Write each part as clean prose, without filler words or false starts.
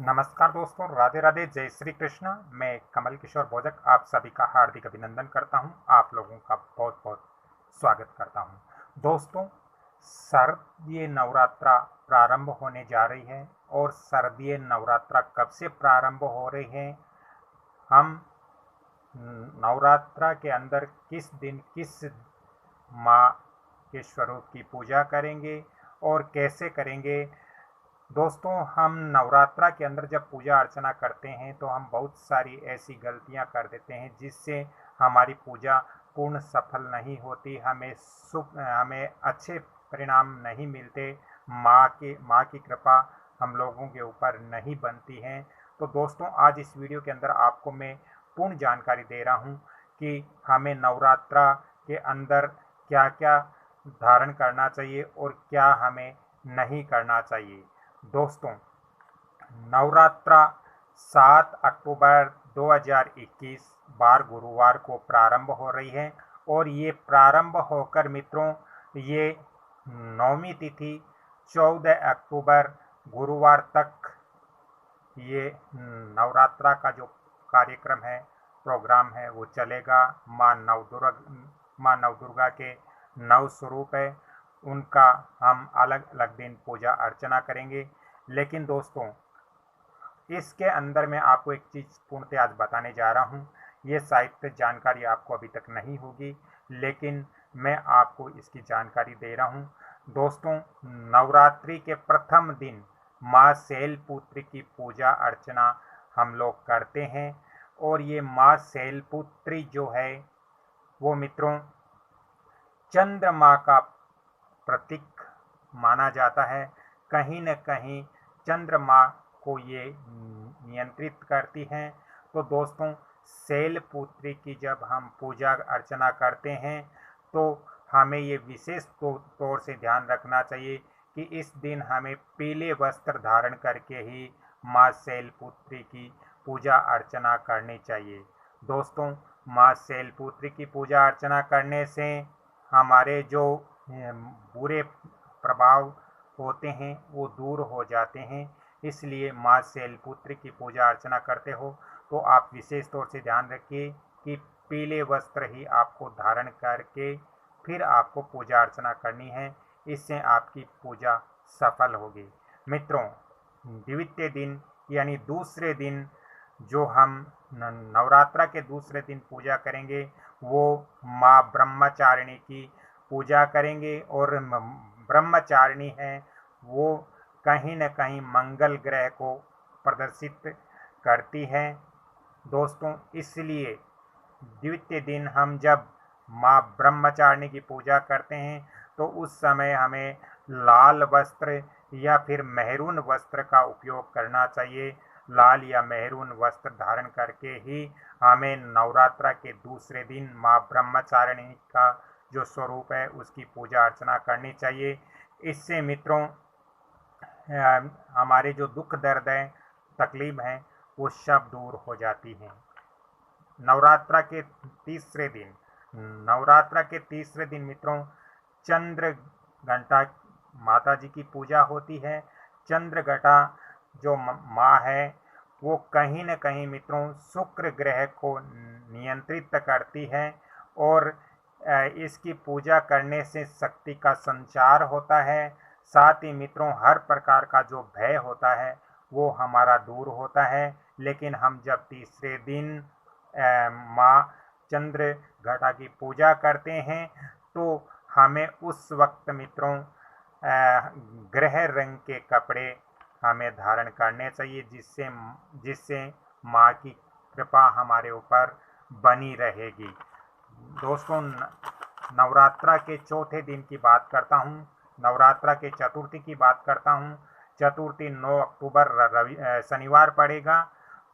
नमस्कार दोस्तों, राधे राधे, जय श्री कृष्ण। मैं कमल किशोर भोजक आप सभी का हार्दिक अभिनंदन करता हूं। आप लोगों का बहुत बहुत स्वागत करता हूं। दोस्तों, शारदीय नवरात्रा प्रारंभ होने जा रही है और शारदीय नवरात्रा कब से प्रारंभ हो रही है, हम नवरात्रा के अंदर किस दिन किस माँ के स्वरूप की पूजा करेंगे और कैसे करेंगे। दोस्तों, हम नवरात्रा के अंदर जब पूजा अर्चना करते हैं तो हम बहुत सारी ऐसी गलतियां कर देते हैं जिससे हमारी पूजा पूर्ण सफल नहीं होती, हमें अच्छे परिणाम नहीं मिलते, माँ की कृपा हम लोगों के ऊपर नहीं बनती है। तो दोस्तों, आज इस वीडियो के अंदर आपको मैं पूर्ण जानकारी दे रहा हूँ कि हमें नवरात्रा के अंदर क्या क्या धारण करना चाहिए और क्या हमें नहीं करना चाहिए। दोस्तों, नवरात्रा 7 अक्टूबर 2021 बार गुरुवार को प्रारंभ हो रही है और ये प्रारंभ होकर मित्रों, ये नौमी तिथि 14 अक्टूबर गुरुवार तक ये नवरात्रा का जो कार्यक्रम है, प्रोग्राम है, वो चलेगा। माँ नवदुर्गा के 9 स्वरूप है, उनका हम अलग अलग दिन पूजा अर्चना करेंगे। लेकिन दोस्तों, इसके अंदर मैं आपको एक चीज़ पूर्णतः आज बताने जा रहा हूँ। ये शायद जानकारी आपको अभी तक नहीं होगी, लेकिन मैं आपको इसकी जानकारी दे रहा हूँ। दोस्तों, नवरात्रि के प्रथम दिन माँ शैलपुत्री की पूजा अर्चना हम लोग करते हैं और ये माँ शैलपुत्री जो है वो मित्रों चंद्रमा का प्रतीक माना जाता है। कहीं न कहीं चंद्रमा को ये नियंत्रित करती हैं। तो दोस्तों, शैलपुत्री की जब हम पूजा अर्चना करते हैं तो हमें ये विशेष तौर से ध्यान रखना चाहिए कि इस दिन हमें पीले वस्त्र धारण करके ही माँ शैलपुत्री की पूजा अर्चना करनी चाहिए। दोस्तों, माँ शैलपुत्री की पूजा अर्चना करने से हमारे जो बुरे प्रभाव होते हैं वो दूर हो जाते हैं। इसलिए माँ शैलपुत्री की पूजा अर्चना करते हो तो आप विशेष तौर से ध्यान रखिए कि पीले वस्त्र ही आपको धारण करके फिर आपको पूजा अर्चना करनी है। इससे आपकी पूजा सफल होगी। मित्रों, द्वितीय दिन यानी दूसरे दिन जो हम नवरात्रा के दूसरे दिन पूजा करेंगे वो माँ ब्रह्मचारिणी की पूजा करेंगे। और ब्रह्मचारिणी है वो कहीं न कहीं मंगल ग्रह को प्रदर्शित करती है। दोस्तों, इसलिए द्वितीय दिन हम जब माँ ब्रह्मचारिणी की पूजा करते हैं तो उस समय हमें लाल वस्त्र या फिर मेहरून वस्त्र का उपयोग करना चाहिए। लाल या मेहरून वस्त्र धारण करके ही हमें नवरात्रा के दूसरे दिन माँ ब्रह्मचारिणी का जो स्वरूप है उसकी पूजा अर्चना करनी चाहिए। इससे मित्रों हमारे जो दुख दर्द है, तकलीफ है, वो सब दूर हो जाती हैं। नवरात्रा के तीसरे दिन मित्रों चंद्र घंटा माता जी की पूजा होती है। चंद्र घटा जो माँ है वो कहीं न कहीं मित्रों शुक्र ग्रह को नियंत्रित करती है और इसकी पूजा करने से शक्ति का संचार होता है। साथ ही मित्रों हर प्रकार का जो भय होता है वो हमारा दूर होता है। लेकिन हम जब तीसरे दिन माँ चंद्र घटा की पूजा करते हैं तो हमें उस वक्त मित्रों ग्रह रंग के कपड़े हमें धारण करने चाहिए जिससे माँ की कृपा हमारे ऊपर बनी रहेगी। दोस्तों, नवरात्रा के चौथे दिन की बात करता हूँ, नवरात्रा के चतुर्थी की बात करता हूँ। चतुर्थी 9 अक्टूबर शनिवार पड़ेगा।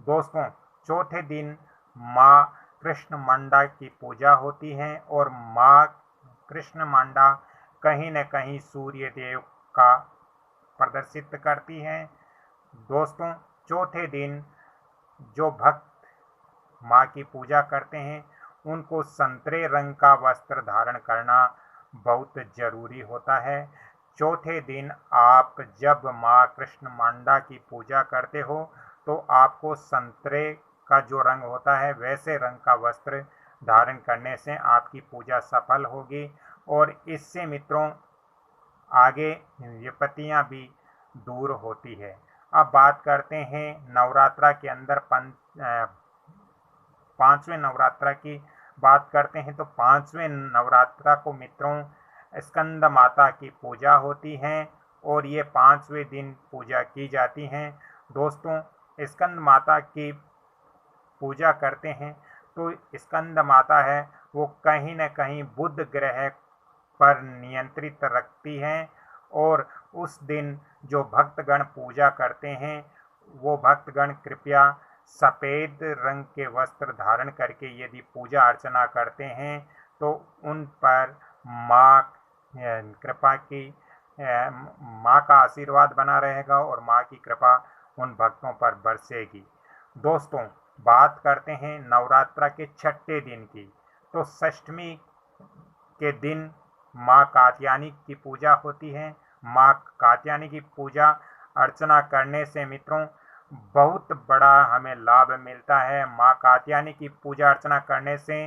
दोस्तों, चौथे दिन माँ कृष्ण मांडा की पूजा होती है और माँ कृष्ण मांडा कहीं न कहीं सूर्य देव का प्रदर्शित करती हैं। दोस्तों, चौथे दिन जो भक्त माँ की पूजा करते हैं उनको संतरे रंग का वस्त्र धारण करना बहुत जरूरी होता है। चौथे दिन आप जब माँ कृष्ण मांडा की पूजा करते हो तो आपको संतरे का जो रंग होता है वैसे रंग का वस्त्र धारण करने से आपकी पूजा सफल होगी और इससे मित्रों आगे विपत्तियां भी दूर होती है। अब बात करते हैं नवरात्रा के अंदर पांचवें नवरात्रा की बात करते हैं। तो पांचवें नवरात्रा को मित्रों स्कंद माता की पूजा होती है और ये 5वें दिन पूजा की जाती है। दोस्तों स्कंद माता की पूजा करते हैं तो स्कंद माता है वो कहीं न कहीं बुध ग्रह पर नियंत्रित रखती हैं और उस दिन जो भक्तगण पूजा करते हैं वो भक्तगण कृपया सफ़ेद रंग के वस्त्र धारण करके यदि पूजा अर्चना करते हैं तो उन पर माँ कृपा की माँ का आशीर्वाद बना रहेगा और माँ की कृपा उन भक्तों पर बरसेगी। दोस्तों बात करते हैं नवरात्रा के छठे दिन की। तो षष्ठी के दिन माँ कात्यायनी की पूजा होती है। माँ कात्यायनी की पूजा अर्चना करने से मित्रों बहुत बड़ा हमें लाभ मिलता है। माँ कात्यायनी की पूजा अर्चना करने से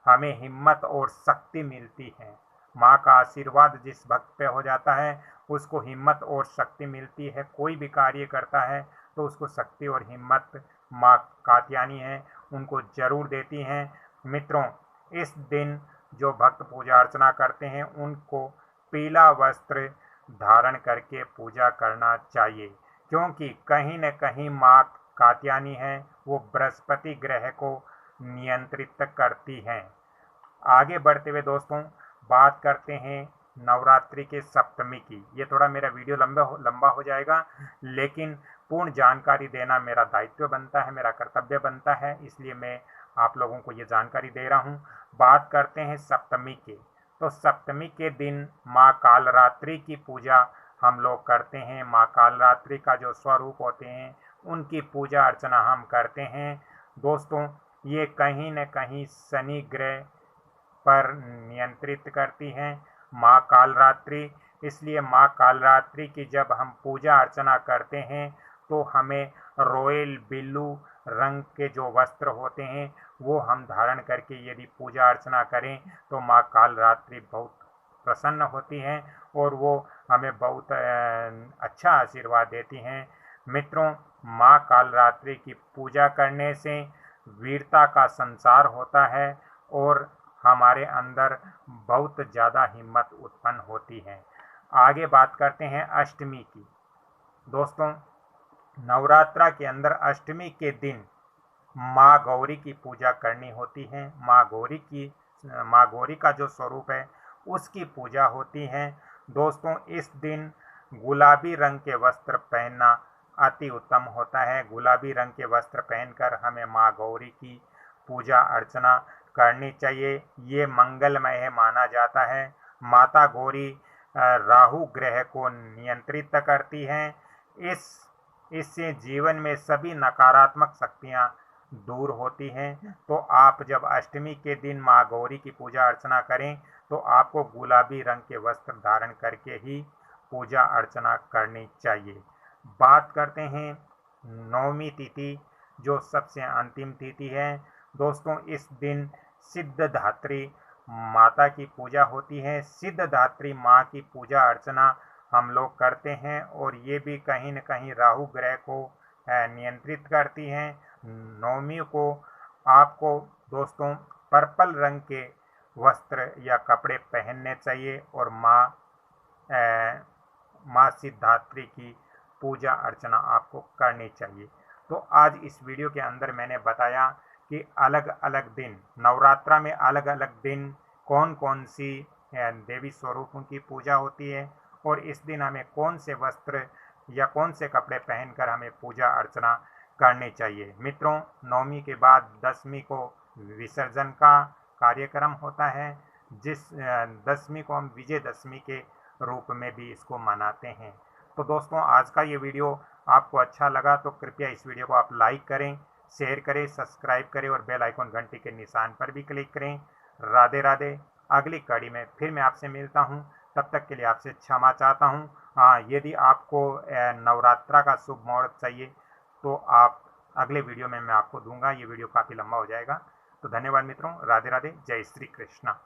हमें हिम्मत और शक्ति मिलती है। माँ का आशीर्वाद जिस भक्त पे हो जाता है उसको हिम्मत और शक्ति मिलती है। कोई भी कार्य करता है तो उसको शक्ति और हिम्मत माँ कात्यायनी है उनको जरूर देती हैं। मित्रों इस दिन जो भक्त पूजा अर्चना करते हैं उनको पीला वस्त्र धारण करके पूजा करना चाहिए, क्योंकि कहीं न कहीं माँ कात्यायनी है वो बृहस्पति ग्रह को नियंत्रित करती हैं। आगे बढ़ते हुए दोस्तों बात करते हैं नवरात्रि के सप्तमी की। ये थोड़ा मेरा वीडियो लंबा हो जाएगा, लेकिन पूर्ण जानकारी देना मेरा दायित्व बनता है, मेरा कर्तव्य बनता है, इसलिए मैं आप लोगों को ये जानकारी दे रहा हूँ। बात करते हैं सप्तमी के। तो सप्तमी के दिन माँ कालरात्रि की पूजा हम लोग करते हैं। माँ कालरात्रि का जो स्वरूप होते हैं उनकी पूजा अर्चना हम करते हैं। दोस्तों ये कहीं न कहीं शनि ग्रह पर नियंत्रित करती हैं माँ कालरात्रि। इसलिए माँ कालरात्रि की जब हम पूजा अर्चना करते हैं तो हमें रॉयल ब्लू रंग के जो वस्त्र होते हैं वो हम धारण करके यदि पूजा अर्चना करें तो माँ कालरात्रि बहुत प्रसन्न होती हैं और वो हमें बहुत अच्छा आशीर्वाद देती हैं। मित्रों माँ कालरात्रि की पूजा करने से वीरता का संचार होता है और हमारे अंदर बहुत ज़्यादा हिम्मत उत्पन्न होती है। आगे बात करते हैं अष्टमी की। दोस्तों नवरात्रा के अंदर अष्टमी के दिन माँ गौरी की पूजा करनी होती है। माँ गौरी का जो स्वरूप है उसकी पूजा होती है। दोस्तों इस दिन गुलाबी रंग के वस्त्र पहनना अति उत्तम होता है। गुलाबी रंग के वस्त्र पहनकर हमें माँ गौरी की पूजा अर्चना करनी चाहिए, ये मंगलमय माना जाता है। माता गौरी राहु ग्रह को नियंत्रित करती हैं। इससे जीवन में सभी नकारात्मक शक्तियां दूर होती हैं। तो आप जब अष्टमी के दिन माँ गौरी की पूजा अर्चना करें तो आपको गुलाबी रंग के वस्त्र धारण करके ही पूजा अर्चना करनी चाहिए। बात करते हैं नवमी तिथि जो सबसे अंतिम तिथि है। दोस्तों इस दिन सिद्धधात्री माता की पूजा होती है। सिद्धधात्री माँ की पूजा अर्चना हम लोग करते हैं और ये भी कहीं न कहीं राहु ग्रह को नियंत्रित करती हैं। नवमी को आपको दोस्तों पर्पल रंग के वस्त्र या कपड़े पहनने चाहिए और माँ सिद्धात्री की पूजा अर्चना आपको करनी चाहिए। तो आज इस वीडियो के अंदर मैंने बताया कि अलग अलग दिन नवरात्रा में अलग अलग दिन कौन कौन सी देवी स्वरूपों की पूजा होती है और इस दिन हमें कौन से वस्त्र या कौन से कपड़े पहनकर हमें पूजा अर्चना करनी चाहिए। मित्रों नवमी के बाद दसवीं को विसर्जन का कार्यक्रम होता है, जिस दसवीं को हम विजयदशमी के रूप में भी इसको मनाते हैं। तो दोस्तों आज का ये वीडियो आपको अच्छा लगा तो कृपया इस वीडियो को आप लाइक करें, शेयर करें, सब्सक्राइब करें और बेल आइकन घंटी के निशान पर भी क्लिक करें। राधे राधे। अगली कड़ी में फिर मैं आपसे मिलता हूँ। तब तक के लिए आपसे क्षमा चाहता हूँ। हाँ, यदि आपको नवरात्रा का शुभ मुहूर्त चाहिए तो आप अगले वीडियो में मैं आपको दूंगा। ये वीडियो काफ़ी लंबा हो जाएगा। तो धन्यवाद मित्रों, राधे राधे, जय श्री कृष्णा।